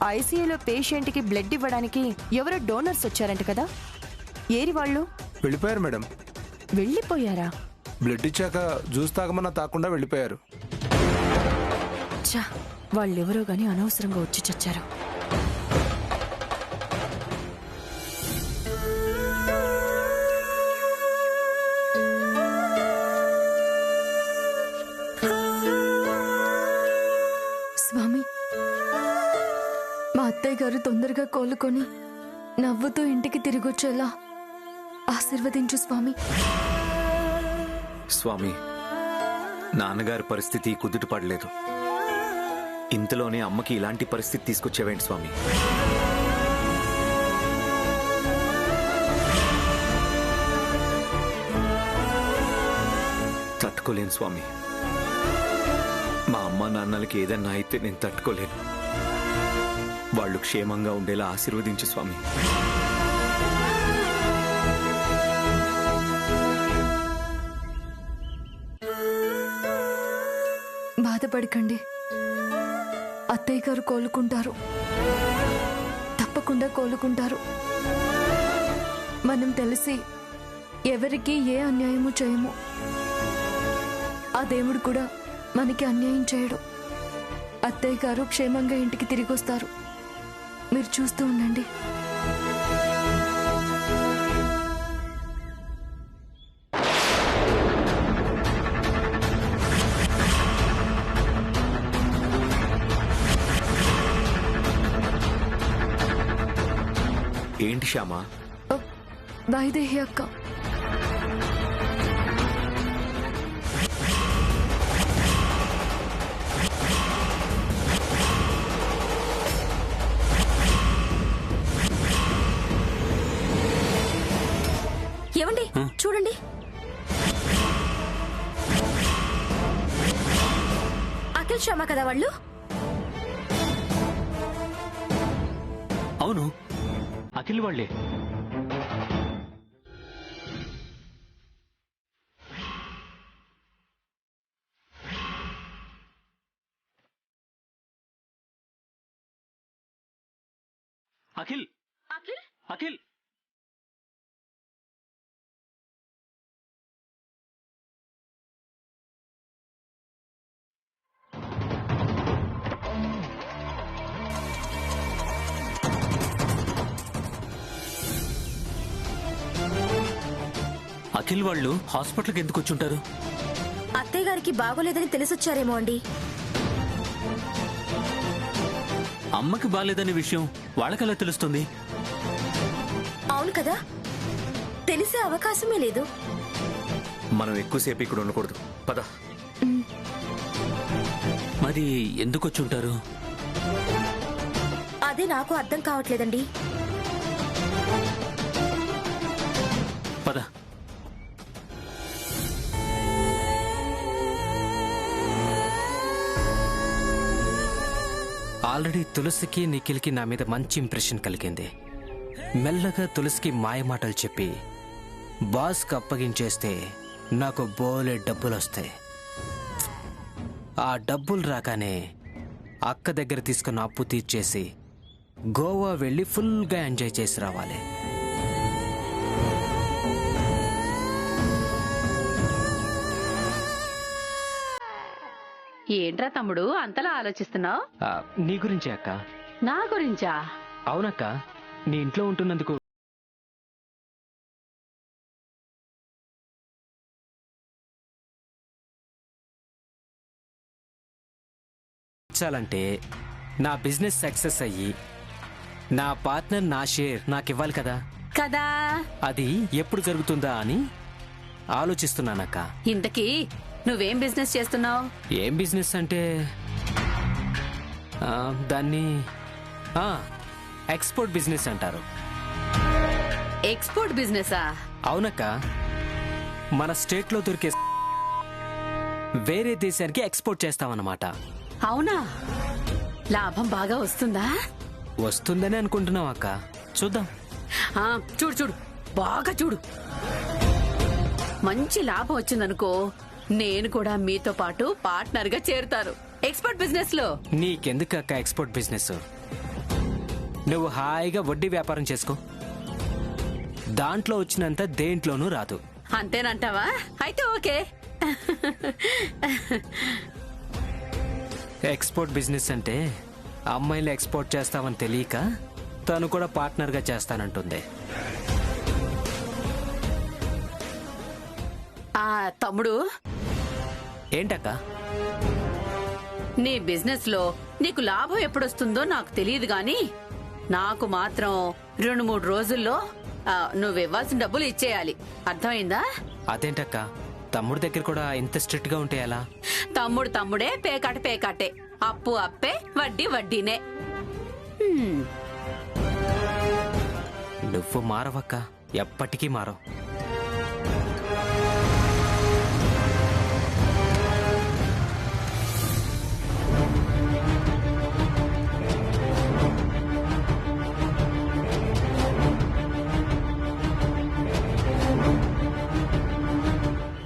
ఐసీయూలో పేషెంట్ కి బ్లడ్ ఇవ్వడానికి ఎవరో డోనర్స్ వచ్చారంట కదా, ఏరి వాళ్ళు? వెళ్ళిపోయారు మేడం. వెళ్ళిపోయారా? బ్లడ్ ఇచ్చాక జ్యూస్ తాగమన్నా తాకుండా వెళ్ళిపోయారు. చా, వాళ్ళెవరో గాని అనవసరంగా వచ్చి చచ్చారు. స్వామి, మా అత్తయ్య గారు తొందరగా కోలుకొని నవ్వుతూ ఇంటికి తిరిగొచ్చేలా ఆశీర్వదించు స్వామి. స్వామి, నాన్నగారి పరిస్థితి కుదుట పడలేదు. ఇంతలోనే అమ్మకి ఇలాంటి పరిస్థితి తీసుకొచ్చేవేంటి స్వామి? తట్టుకోలేను స్వామి. మా అమ్మ నాన్నలకి ఏదన్నా అయితే నేను తట్టుకోలేను. వాళ్ళు క్షేమంగా ఉండేలా ఆశీర్వదించు స్వామి. బాధపడకండి, అత్తయ్య గారు కోలుకుంటారు, తప్పకుండా కోలుకుంటారు. మనం తెలిసి ఎవరికి ఏ అన్యాయము చేయము. ఆ దేవుడు కూడా మనకి అన్యాయం చేయడు. అత్తయ్య గారు క్షేమంగా ఇంటికి తిరిగి వస్తారు. మీరు చూస్తూ ఉండండి. ఏంటి శ్యామా? వైదేహి అక్క. ఏమండి చూడండి, అఖిల్ శర్మ కదా వాళ్ళు? అవును, అఖిల్ వాళ్ళే. అఖిల్ అఖిల్ అఖిల్ అఖిల్ వాళ్ళు హాస్పిటల్కి ఎందుకు వచ్చుంటారు? అత్తయ్య గారికి బాగోలేదని తెలిసొచ్చారేమో అండి. అమ్మకి బాలేదనే విషయం వాళ్ళకెలా తెలుస్తుంది? అవును కదా, తెలిసే అవకాశమే లేదు. మనం ఎక్కువసేపు ఇక్కడ ఉండకూడదు, పద. మరి ఎందుకు వచ్చుంటారు? అదే నాకు అర్థం కావట్లేదండి. పద. ఆల్రెడీ తులసికి నిఖిల్కి నా మీద మంచి ఇంప్రెషన్ కలిగింది. మెల్లగా తులసికి మాయమాటలు చెప్పి బాస్కి అప్పగించేస్తే నాకు బోలే డబ్బులు వస్తాయి. ఆ డబ్బులు రాగానే అక్క దగ్గర తీసుకున్న అప్పు తీర్చేసి గోవా వెళ్ళి ఫుల్గా ఎంజాయ్ చేసి రావాలి. ఏంట్రా తమ్ముడు అంతలా ఆలోచిస్తున్నావు? నీ గురించే అక్క. నా గురించా? అవునక్క, నీ ఇంట్లో ఉంటున్నందుకు చాలంటే నా బిజినెస్ సక్సెస్ అయ్యి నా పార్ట్నర్ నా షేర్ నాకు ఇవ్వాలి కదా. కదా, అది ఎప్పుడు జరుగుతుందా అని ఆలోచిస్తున్నానక్క. ఇంతకీ నువ్వేం బిజినెస్ చేస్తున్నావు? ఏం బిజినెస్ అంటే దాన్ని ఎక్స్పోర్ట్ బిజినెస్ అంటారు. ఎక్స్పోర్ట్ బిజినెసా? అవునక్క, మన స్టేట్ లో దొరికే వేరే దేశానికి ఎక్స్పోర్ట్ చేస్తామన్నమాట. అవునా? లాభం బాగా వస్తుందా? వస్తుందని అనుకుంటున్నాం అక్క, చూద్దాం. చూడు చూడు, బాగా చూడు. మంచి లాభం వచ్చిందనుకో, నేను కూడా మీతో పాటు పార్ట్నర్ గా చేరుతాను ఎక్స్పోర్ట్ బిజినెస్ లో. నీకెందుకు అక్క ఎక్స్పోర్ట్ బిజినెస్? నువ్వు హాయిగా వడ్డీ వ్యాపారం చేసుకో. దాంట్లో వచ్చినంత దేంట్లోనూ రాదు. అంతేనంటావా? అయితే ఓకే. ఎక్స్పోర్ట్ బిజినెస్ అంటే అమ్మాయిలు ఎక్స్పోర్ట్ చేస్తామని తెలియక తను కూడా పార్ట్నర్గా చేస్తానంటుంది. తమ్ముడు, ఏంటక్క? నీ బిజినెస్ లో నీకు లాభం ఎప్పుడొస్తుందో నాకు తెలియదు గాని నాకు మాత్రం 2-3 రోజుల్లో నువ్వు ఇవ్వాల్సిన డబ్బులు ఇచ్చేయాలి. అర్థమైందా? అదేంటక్క, తమ్ముడి దగ్గర కూడా ఇంత స్ట్రిక్ట్ గా ఉంటే ఎలా? తమ్ముడే, పేకాటే. అప్పు అప్పే, వడ్డీ వడ్డీనే. నువ్వు మారవక్క, ఎప్పటికీ మారవు.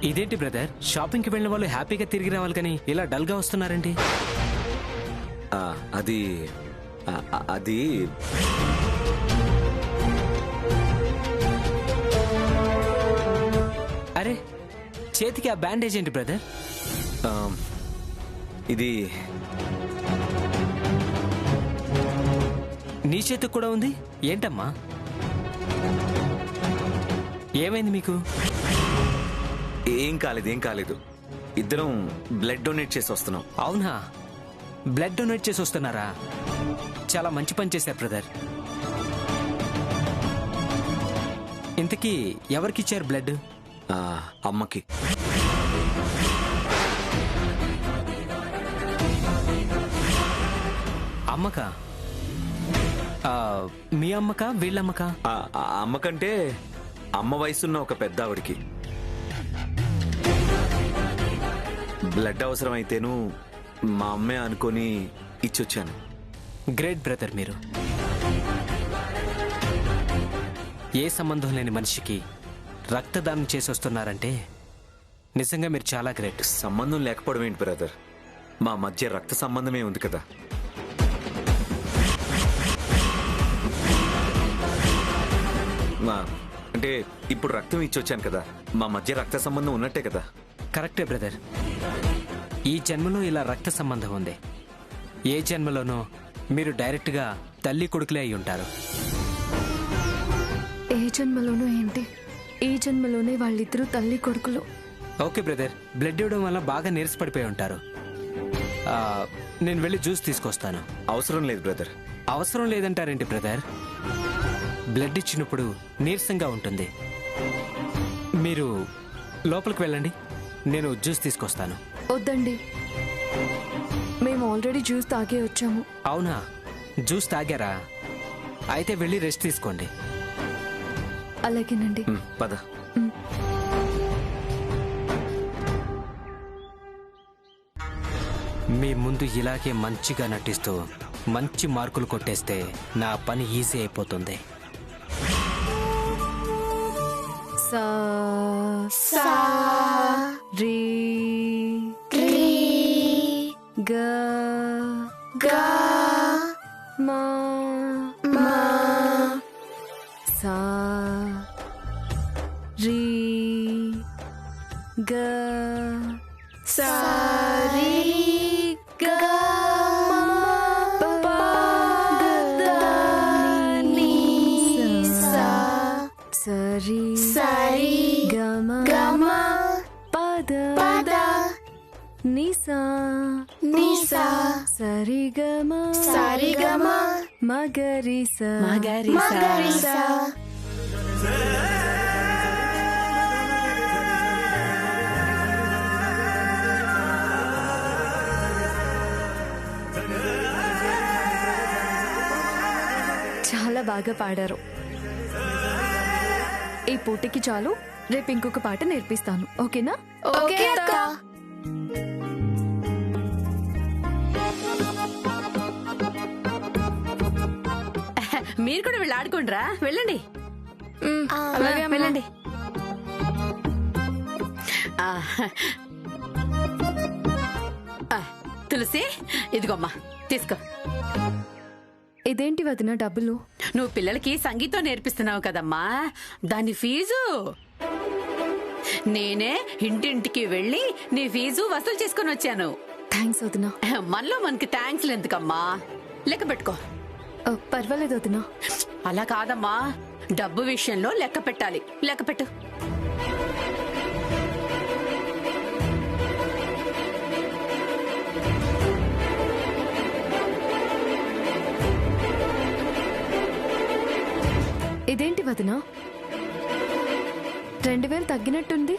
ఇదేంటి బ్రదర్, షాపింగ్కి వెళ్ళిన వాళ్ళు హ్యాపీగా తిరిగి రావాలి కానీ ఇలా డల్ గా వస్తున్నారండి? అది అది అరే, చేతికి ఆ బ్యాండేజ్ ఏంటి బ్రదర్? ఇది నీ చేతికి కూడా ఉంది ఏంటమ్మా? ఏమైంది మీకు? ఏం కాలేదు. ఇద్దరం బ్లడ్ డొనేట్ చేసి వస్తున్నాం. అవునా? బ్లడ్ డొనేట్ చేసి వస్తున్నారా? చాలా మంచి పని చేశారు బ్రదర్. ఇంతకీ ఎవరికిచ్చారు బ్లడ్? అమ్మకి. అమ్మకా? మీ అమ్మకా వీళ్ళమ్మకా? అమ్మకంటే అమ్మ వయసున్న ఒక పెద్ద ఆవిడికి. బ్లడ్ అవసరం అయితేను మా అమ్మే అనుకొని ఇచ్చొచ్చాను. గ్రేట్ బ్రదర్ మీరు. ఏ సంబంధం లేని మనిషికి రక్తదానం చేసి వస్తున్నారంటే నిజంగా మీరు చాలా గ్రేట్. సంబంధం లేకపోవడం ఏంటి బ్రదర్, మా మధ్య రక్త సంబంధమే ఉంది కదా. అంటే ఇప్పుడు రక్తం ఇచ్చొచ్చాను కదా, మా మధ్య రక్త సంబంధం ఉన్నట్టే కదా. కరెక్టే బ్రదర్. ఈ జన్మలో ఇలా రక్త సంబంధం ఉంది. ఏ జన్మలోనో మీరు డైరెక్ట్గా తల్లి కొడుకులే అయి ఉంటారు. ఏ జన్మలోనూ ఏంటి, ఈ జన్మలోనే వాళ్ళిద్దరూ తల్లి కొడుకులు. ఓకే బ్రదర్, బ్లడ్ ఇవ్వడం వల్ల బాగా నీరసపడిపోయి ఉంటారు. నేను వెళ్ళి జ్యూస్ తీసుకొస్తాను. అవసరం లేదు బ్రదర్. అవసరం లేదంటారేంటి బ్రదర్? బ్లడ్ ఇచ్చినప్పుడు నీరసంగా ఉంటుంది. మీరు లోపలికి వెళ్ళండి, నేను జ్యూస్ తీసుకొస్తాను. వద్దండి, మేము ఆల్రెడీ జ్యూస్ తాగే వచ్చాము. అవునా? జ్యూస్ తాగారా? అయితే వెళ్ళి రెస్ట్ తీసుకోండి. అలాగేనండి. పద. మీ ముందు ఇలాగే మంచిగా నటిస్తూ మంచి మార్కులు కొట్టేస్తే నా పని ఈజీ అయిపోతుంది. సా సా రీ గ గ మా మా సా రీ గ సా రీ గ మా పా ద నీ సా సరి సరి గమ గమ పద పద నిసా నిసా సరిగమ సరిగమ మగరిస మగరిస. చాలా బాగా పాడారు. ఈ పూటకి చాలు, రేపు ఇంకొక పాట నేర్పిస్తాను. ఓకేనా? ఓకే అక్క. మీరు కూడా వెళ్ళి ఆడుకోండిరా. వెళ్ళండి. అలాగే వెళ్ళండి. తులసి, ఇదిగోమ్మా తీసుకో. ఇదేంటి వదిన డబ్బులు? నువ్వు పిల్లలకి సంగీతం నేర్పిస్తున్నావు కదమ్మా, దాని ఫీజు నేనే ఇంటింటికి వెళ్ళి నీ ఫీజు వసూలు చేసుకుని వచ్చాను. థ్యాంక్స్ వదిన. మనలో మనకి థ్యాంక్స్ ఎందుకమ్మా, లెక్క పెట్టుకో. పర్వాలేదు వదిన. అలా కాదమ్మా, డబ్బు విషయంలో లెక్క పెట్టాలి. లెక్క పెట్టు. ఇదేంటి వదిన 2000 తగ్గినట్టుంది?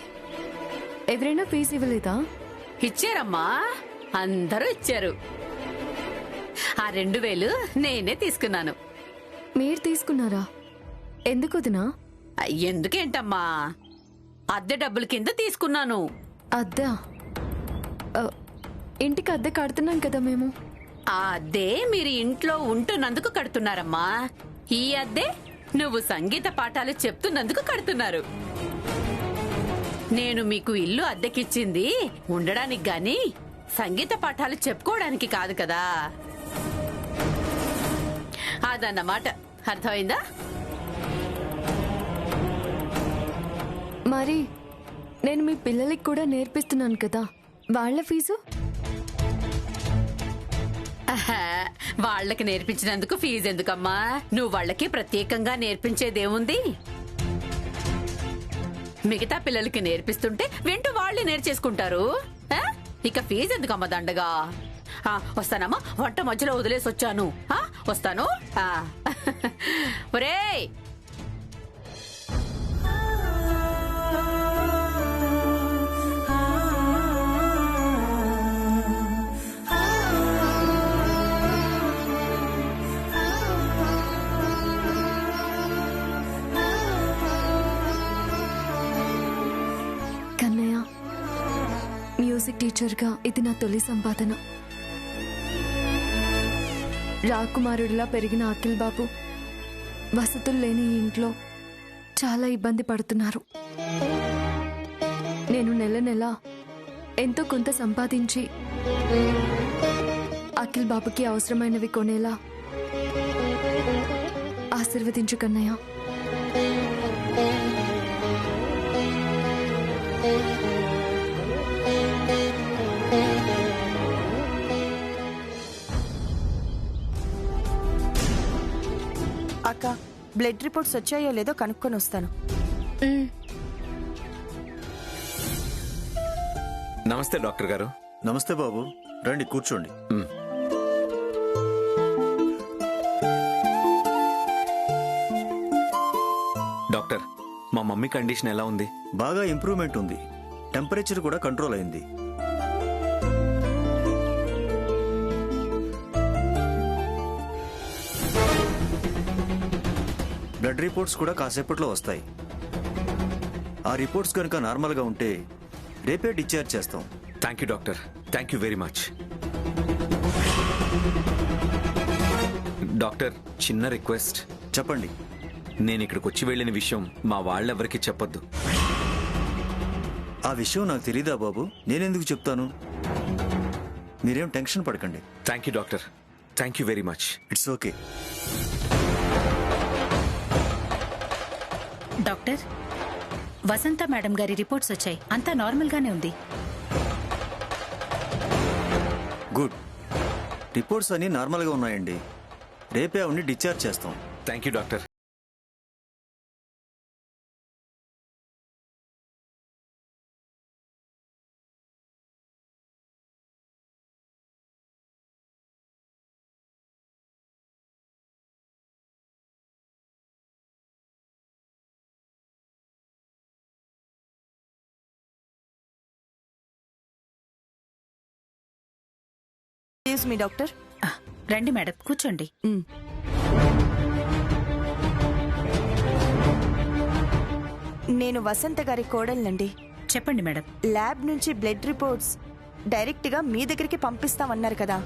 ఎవరైనా ఫీజు ఇవ్వలేదా? ఇచ్చారమ్మా, అందరూ ఇచ్చారు. ఆ 2000 నేనే తీసుకున్నాను. మీరు తీసుకున్నారా? ఎందుకు వదినా? ఎందుకేంటమ్మా, అద్దె డబ్బుల కింద తీసుకున్నాను. అద్దా? ఇంటికి అద్దె కడుతున్నాం కదా మేము. ఆ అద్దె మీరు ఇంట్లో ఉంటున్నందుకు కడుతున్నారమ్మా. ఈ అద్దె నువ్వు సంగీత పాఠాలు చెప్తున్నందుకు కడుతున్నారు. నేను మీకు ఇల్లు అద్దెకిచ్చింది ఉండడానికి గాని సంగీత పాఠాలు చెప్పుకోవడానికి కాదు కదా. అదన్నమాట, అర్థమైందా? మరి నేను మీ పిల్లలకి కూడా నేర్పిస్తున్నాను కదా, వాళ్ళ ఫీజు? వాళ్ళకి నేర్పించినందుకు ఫీజు ఎందుకమ్మా? నువ్వు వాళ్ళకి ప్రత్యేకంగా నేర్పించేదేముంది? మిగతా పిల్లలకి నేర్పిస్తుంటే వింటూ వాళ్ళే నేర్చేసుకుంటారు. ఇక ఫీజు ఎందుకమ్మా దండగా? వస్తానమ్మా, వంట మధ్యలో వదిలేసి వచ్చాను. వస్తాను. ఒరేయ్, కన్నయ్య, మ్యూజిక్ టీచర్గా ఇది నా తొలి సంపాదన. రాకుమారుడిలా పెరిగిన అఖిల్ బాబు వసతులు లేని ఈ ఇంట్లో చాలా ఇబ్బంది పడుతున్నారు. నేను నెల నెల ఎంతో కొంత సంపాదించి అఖిల్ బాబుకి అవసరమైనవి కొనేలా ఆశీర్వదించు కన్నయ్య. అక్క, బ్లడ్ రిపోర్ట్స్ వచ్చాయో లేదో కనుక్కొని వస్తాను. నమస్తే డాక్టర్ గారు. నమస్తే బాబు, రండి కూర్చోండి. డాక్టర్, మా మమ్మీ కండిషన్ ఎలా ఉంది? బాగా ఇంప్రూవ్మెంట్ ఉంది. టెంపరేచర్ కూడా కంట్రోల్ అయింది. బ్లడ్ రిపోర్ట్స్ కూడా కాసేపట్లో వస్తాయి. ఆ రిపోర్ట్స్ కనుక నార్మల్గా ఉంటే రేపే డిశ్చార్జ్ చేస్తాం. Thank you doctor, thank you very much. Doctor, చిన్న రిక్వెస్ట్. చెప్పండి. నేను ఇక్కడికి వచ్చి వెళ్ళిన విషయం మా వాళ్ళెవరికి చెప్పొద్దు. ఆ విషయం నాకు తెలీదా బాబు? నేనెందుకు చెప్తాను? మీరేం టెన్షన్ పడకండి. Thank you doctor, thank you very much. It's okay. Doctor, Vasantha madam గారి రిపోర్ట్స్ వచ్చాయి. అంతా నార్మల్ గానే ఉంది. గుడ్. రిపోర్ట్స్ అన్ని నార్మల్గా ఉన్నాయండి. రేపే అవన్నీ డిశ్చార్జ్ చేస్తాం. Thank you doctor. Excuse me doctor. రండి మేడం, కూర్చోండి. నేను వసంత గారి కోడల్నండి. చెప్పండి మేడం. ల్యాబ్ నుంచి బ్లడ్ రిపోర్ట్స్ డైరెక్ట్ గా మీ దగ్గరికి పంపిస్తామన్నారు కదా,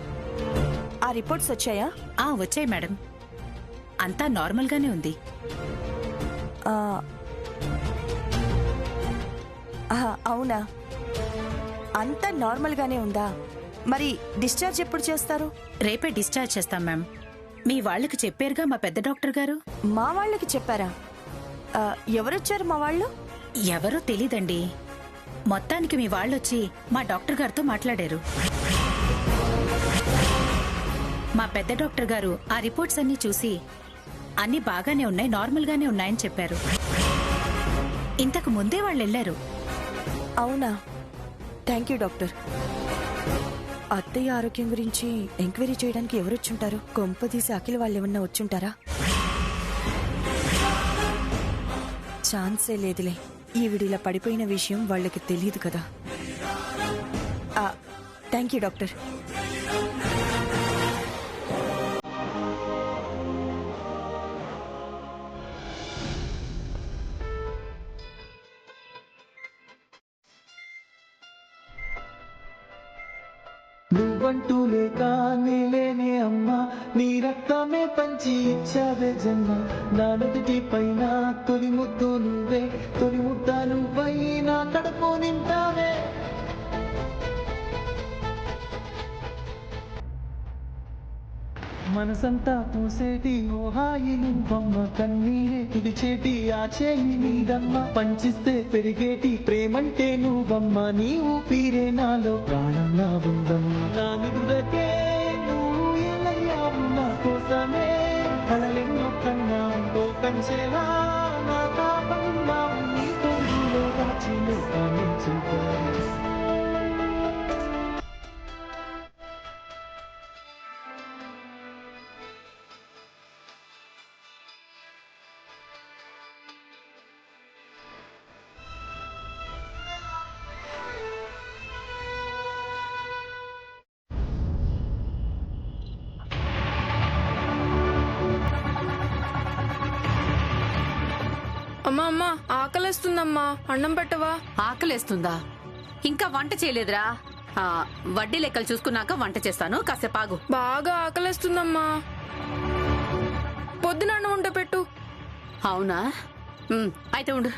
ఆ రిపోర్ట్స్ వచ్చాయా? వచ్చాయి మేడం. అంతా నార్మల్ గానే ఉంది. అవునా? అంతా నార్మల్ గానే ఉందా? మరి డిశ్చార్జ్ ఎప్పుడు చేస్తారు? రేపే డిశ్చార్జ్ చేస్తాం మ్యామ్. మీ వాళ్ళకి చెప్పారుగా మా పెద్ద డాక్టర్ గారు. మా వాళ్ళకి చెప్పారా? ఎవరొచ్చారు మా వాళ్ళు? ఎవరో తెలీదండి. మొత్తానికి మీ వాళ్ళొచ్చి మా డాక్టర్ గారితో మాట్లాడారు. మా పెద్ద డాక్టర్ గారు ఆ రిపోర్ట్స్ అన్ని చూసి అన్ని బాగానే ఉన్నాయి, నార్మల్ గానే ఉన్నాయని చెప్పారు. ఇంతకు ముందే వాళ్ళు వెళ్లారు. అవునా? Thank you doctor. అత్తయ్య ఆరోగ్యం గురించి ఎంక్వైరీ చేయడానికి ఎవరొచ్చుంటారు? కొంపదీసి అఖిల్ వాళ్ళు ఏమన్నా వచ్చుంటారా? ఛాన్సే లేదులే. ఈవిడిలా పడిపోయిన విషయం వాళ్ళకి తెలియదు కదా. Thank you doctor. నువ్వంటూ లేక నేలేనే అమ్మా, నీ రక్తమే పంచి ఇచ్చావే జన్మ. నా నుదుటి పైన తొలి ముద్దు నువ్వే, తొలి ముద్ద నువ్వై నా కడుపు నింపావే. మనసంతా పూసేటి ఓ హాయి నువ్వమ్మ, కన్నీరే తుడిచేటి ఆ చేయి నీదమ్మ. పంచిస్తే పెరిగేటి ప్రేమంటే నువ్వమ్మ, నీ ఊపిరే నాలో ప్రాణంలా ఉందమ్మ. నా నిదురకే నువ్వు ఎలయ్యావు, నా కోసమే కలలెన్నో కన్నావు. కంచెలా నా కాపలా నీ తోడులో దాచి లోకాన్ని చూపావు. అమ్మా అమ్మా, ఆకలేస్తుందమ్మా, అన్నం పెట్టవా? ఆకలేస్తుందా? ఇంకా వంట చేయలేదురా. వడ్డీ లెక్కలు చూసుకున్నాక వంట చేస్తాను, కాసేపు ఆగు. బాగా ఆకలేస్తుందమ్మా. పొద్దున అన్నం వంట పెట్టు. అవునా? అయితే ఉండు.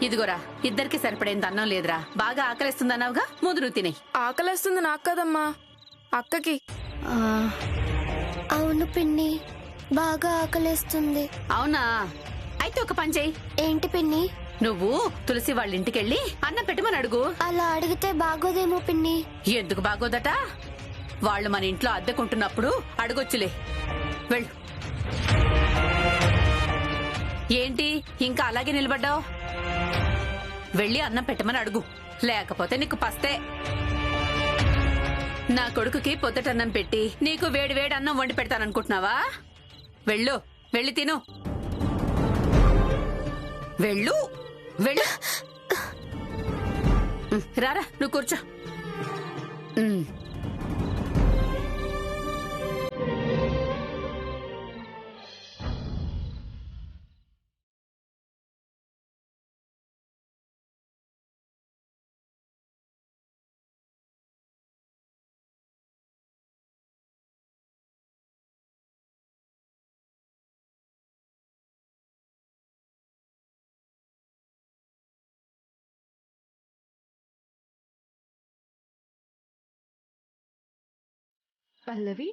ఇదిగోరా, ఇద్దరికి సరిపడేంత అన్నం లేదురా. బాగా ఆకలిస్తుందన్నావుగా, ముందు నువ్వు తినే. ఆకలేస్తుంది నాకు కదమ్మా, అక్కకి. అవును పిన్ని, బాగా ఆకలేస్తుంది. అవునా? అయితే ఒక పని చెయ్యి. ఏంటి పిన్ని? నువ్వు తులసి వాళ్ళ ఇంటికెళ్ళి అన్నం పెట్టమని అడుగు. అలా అడిగితే బాగోదేమో పిన్ని. ఎందుకు బాగోదట? వాళ్ళు మన ఇంట్లో అద్దెకుంటున్నప్పుడు అడగొచ్చులే. వెళ్ళు. ఏంటి ఇంకా అలాగే నిలబడ్డావు? వెళ్ళి అన్నం పెట్టమని అడుగు, లేకపోతే నీకు పస్తే. నా కొడుకుకి పొద్దటన్నం పెట్టి నీకు వేడి వేడి అన్నం వండి పెడతాననుకుంటున్నావా? వెళ్ళు, వెళ్ళి తిను. వెళ్ళు వెళ్ళు. రారా, నువ్వు కూర్చో. పల్లవి,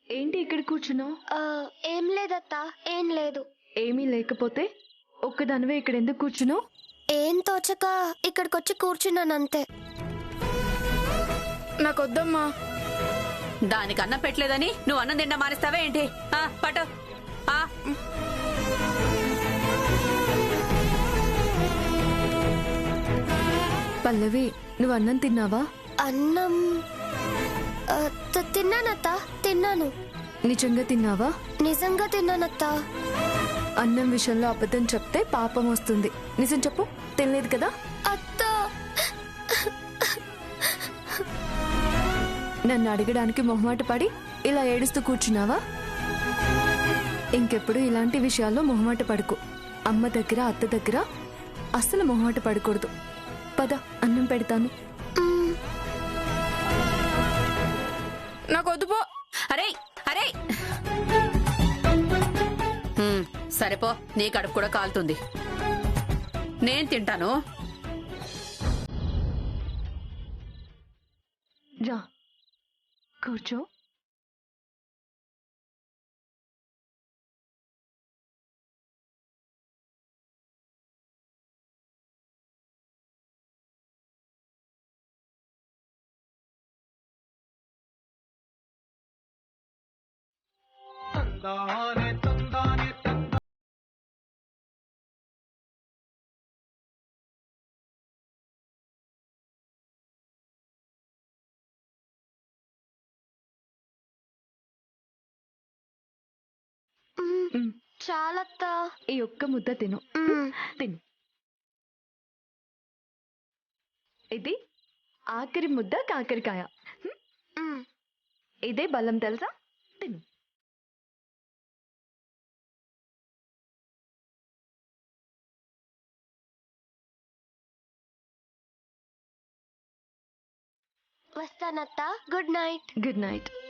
ఏంటి ఇక్కడ కూర్చున్నావు? ఏం లేదత్తా, ఏం లేదు. ఏమీ లేకపోతే ఒక్కదానివే ఇక్కడ ఎందుకు కూర్చున్నావు? ఏం తోచక ఇక్కడికొచ్చి కూర్చున్నానంతే. నాకొద్దమ్మా. దానికి అన్నం పెట్టలేదని నువ్వు అన్నం తిండా మానేస్తావే ఏంటి? పట్టు. పల్లవి, నువ్వు అన్నం తిన్నావా? అన్నం తిన్నానత్తా, తిన్నాను. నిజంగా తిన్నావా? నిజంగా తిన్నానత్తా. అన్నం విషయంలో అబద్ధం చెప్తే పాపం వస్తుంది. నిజం చెప్పు, తినలేదు కదా? అత్తా, నన్ను అడగడానికి మొహమాట పడి ఇలా ఏడుస్తూ కూర్చున్నావా? ఇంకెప్పుడు ఇలాంటి విషయాల్లో మొహమాట పడుకో. అమ్మ దగ్గర, అత్త దగ్గర అస్సలు మొహమాట పడకూడదు. పద, అన్నం పెడతాను. నాకొద్దు పో. అరే అరే, సరేపో, నీ కడుపు కూడా కాలుతుంది. నేను తింటాను. రా కూర్చో. చాలత్తా. ఈ ఒక్క ముద్ద తిను. తిను. ఇది ఆఖరి ముద్ద కాకరకాయ. ఇదే బలం తెలుసా? తిను. వస్తానత్తా. Good night. Good night.